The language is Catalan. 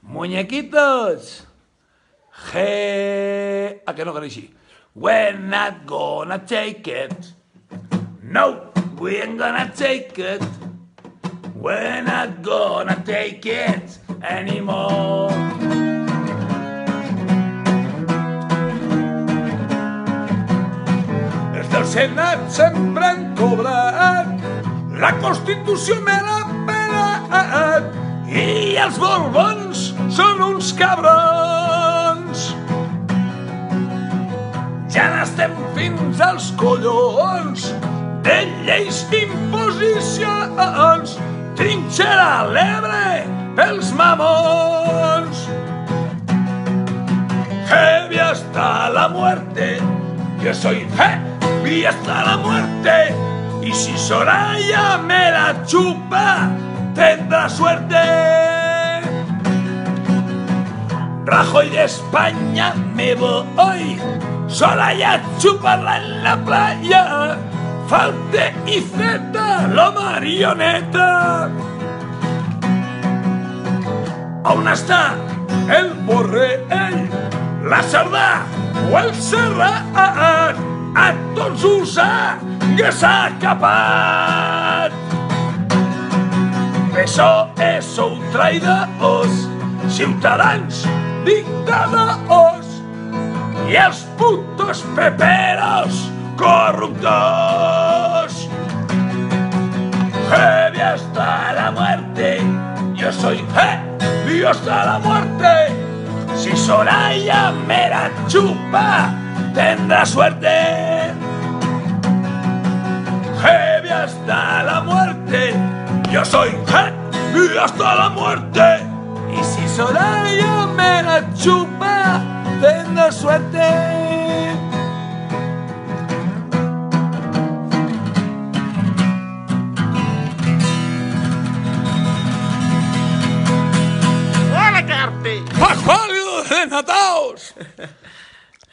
Muñequitos. A que no cal així. We're not gonna take it. No, we ain't gonna take it. We're not gonna take it anymore. Els del Senat sempre han cobrat, la Constitució me l'ha pelat i els Borbons són uns cabrons. Ja n'estem fins als collons de lleis d'imposicions, trinxera a l'Ebre pels mamons. Heavy hasta la muerte, yo soy heavy hasta la muerte, y si Soraya me la chupa, tendrá suerte. Rajoy de España me voy, Soraya a chuparla en la playa, Falte y Zeta, la marioneta. On està el Borrell, la Cerdà o el Serrat? A tots us ha capat. PSOE sou traïdors, Ciutadans dictadors i els putos peperos corruptos. Heavy hasta la muerte, yo soy heavy hasta la muerte. Si Soraya me la chupa, tendrá suerte. Heavy hasta la muerte, yo soy heavy hasta la muerte. Y si Soraya me la chupa, tendrá suerte. Hola, Carpe! ¡Pascual de Nataos!